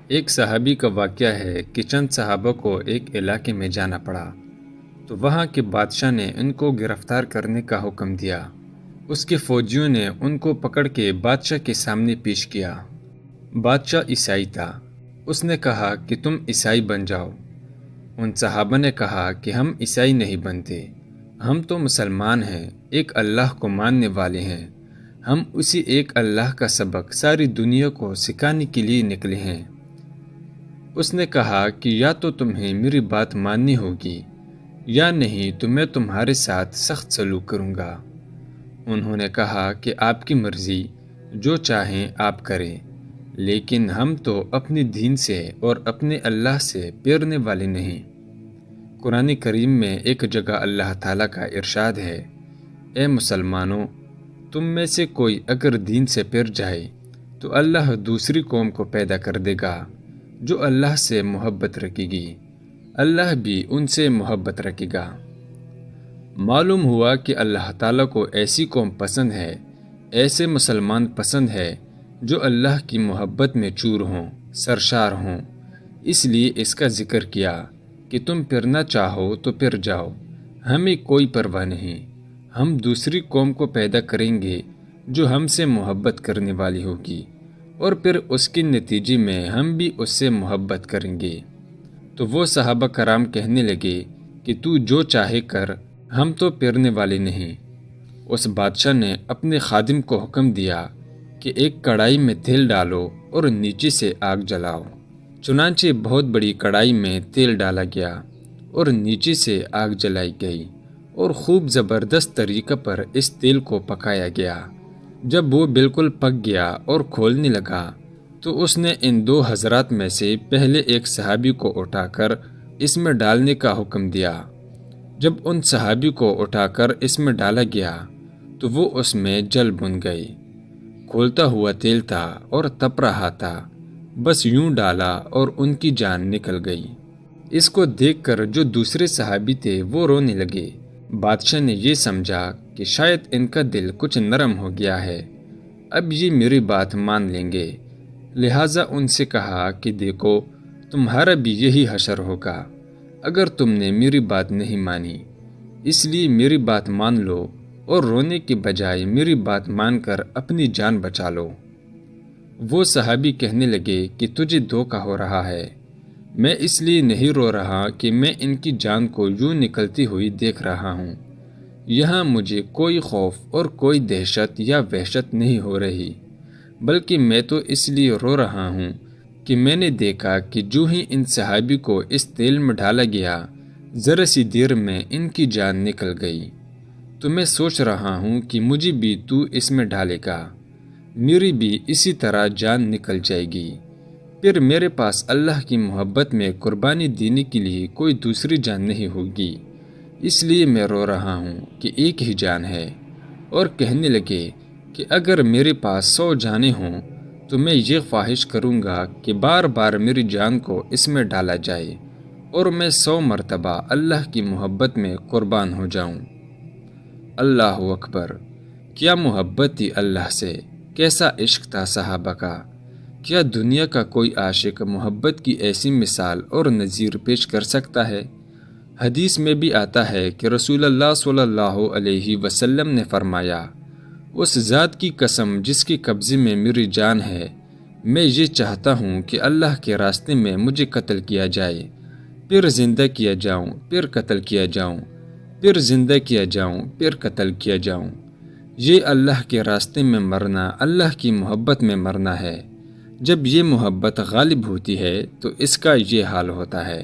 ایک صحابی کا واقعہ ہے کہ چند صحابہ کو ایک علاقے میں جانا پڑا تو وہاں کے بادشاہ نے ان کو گرفتار کرنے کا حکم دیا۔ اس کے فوجیوں نے ان کو پکڑ کے بادشاہ کے سامنے پیش کیا۔ بادشاہ عیسائی تھا۔ اس نے کہا کہ تم عیسائی بن جاؤ۔ ان صحابہ نے کہا کہ ہم عیسائی نہیں بنتے، ہم تو مسلمان ہیں، ایک اللہ کو ماننے والے ہیں۔ ہم اسی ایک اللہ کا سبق ساری دنیا کو سکھانے کے لیے نکلے ہیں۔ اس نے کہا کہ یا تو تمہیں میری بات ماننی ہوگی یا نہیں تو میں تمہارے ساتھ سخت سلوک کروں گا۔ انہوں نے کہا کہ آپ کی مرضی، جو چاہیں آپ کریں، لیکن ہم تو اپنے دین سے اور اپنے اللہ سے پیرنے والے نہیں۔ قرآن کریم میں ایک جگہ اللہ تعالیٰ کا ارشاد ہے، اے مسلمانوں، تم میں سے کوئی اگر دین سے پیر جائے تو اللہ دوسری قوم کو پیدا کر دے گا جو اللہ سے محبت رکھے گی، اللہ بھی ان سے محبت رکھے گا۔ معلوم ہوا کہ اللہ تعالیٰ کو ایسی قوم پسند ہے، ایسے مسلمان پسند ہے جو اللہ کی محبت میں چور ہوں، سرشار ہوں۔ اس لیے اس کا ذکر کیا کہ تم پھرنا چاہو تو پھر جاؤ، ہمیں کوئی پرواہ نہیں۔ ہم دوسری قوم کو پیدا کریں گے جو ہم سے محبت کرنے والی ہوگی، اور پھر اس کے نتیجے میں ہم بھی اس سے محبت کریں گے۔ تو وہ صحابہ کرام کہنے لگے کہ تو جو چاہے کر، ہم تو پھرنے والے نہیں۔ اس بادشاہ نے اپنے خادم کو حکم دیا کہ ایک کڑائی میں تیل ڈالو اور نیچے سے آگ جلاؤ۔ چنانچہ بہت بڑی کڑائی میں تیل ڈالا گیا اور نیچے سے آگ جلائی گئی اور خوب زبردست طریقے پر اس تیل کو پکایا گیا۔ جب وہ بالکل پک گیا اور کھولنے لگا تو اس نے ان دو حضرات میں سے پہلے ایک صحابی کو اٹھا کر اس میں ڈالنے کا حکم دیا۔ جب ان صحابی کو اٹھا کر اس میں ڈالا گیا تو وہ اس میں جل بھن گئے۔ کھولتا ہوا تیل تھا اور تپ رہا تھا، بس یوں ڈالا اور ان کی جان نکل گئی۔ اس کو دیکھ کر جو دوسرے صحابی تھے وہ رونے لگے۔ بادشاہ نے یہ سمجھا کہ شاید ان کا دل کچھ نرم ہو گیا ہے، اب یہ میری بات مان لیں گے، لہٰذا ان سے کہا کہ دیکھو، تمہارا بھی یہی حشر ہوگا اگر تم نے میری بات نہیں مانی، اس لیے میری بات مان لو اور رونے کے بجائے میری بات مان کر اپنی جان بچا لو۔ وہ صحابی کہنے لگے کہ تجھے دھوکہ ہو رہا ہے، میں اس لیے نہیں رو رہا کہ میں ان کی جان کو یوں نکلتی ہوئی دیکھ رہا ہوں، یہاں مجھے کوئی خوف اور کوئی دہشت یا وحشت نہیں ہو رہی، بلکہ میں تو اس لیے رو رہا ہوں کہ میں نے دیکھا کہ جو ہی ان صحابی کو اس تیل میں ڈالا گیا، ذرا سی دیر میں ان کی جان نکل گئی۔ تو میں سوچ رہا ہوں کہ مجھے بھی تو اس میں ڈالے گا، میری بھی اسی طرح جان نکل جائے گی، پھر میرے پاس اللہ کی محبت میں قربانی دینے کے لیے کوئی دوسری جان نہیں ہوگی، اس لیے میں رو رہا ہوں کہ ایک ہی جان ہے۔ اور کہنے لگے کہ اگر میرے پاس 100 جانیں ہوں تو میں یہ خواہش کروں گا کہ بار بار میری جان کو اس میں ڈالا جائے اور میں 100 مرتبہ اللہ کی محبت میں قربان ہو جاؤں۔ اللہ اکبر! کیا محبت تھی اللہ سے، کیسا عشق تھا صحابہ کا! کیا دنیا کا کوئی عاشق محبت کی ایسی مثال اور نظیر پیش کر سکتا ہے؟ حدیث میں بھی آتا ہے کہ رسول اللہ صلی اللہ علیہ وسلم نے فرمایا، اس ذات کی قسم جس کے قبضے میں میری جان ہے، میں یہ چاہتا ہوں کہ اللہ کے راستے میں مجھے قتل کیا جائے، پھر زندہ کیا جاؤں، پھر قتل کیا جاؤں، پھر زندہ کیا جاؤں، پھر قتل کیا جاؤں۔ یہ اللہ کے راستے میں مرنا، اللہ کی محبت میں مرنا ہے۔ جب یہ محبت غالب ہوتی ہے تو اس کا یہ حال ہوتا ہے۔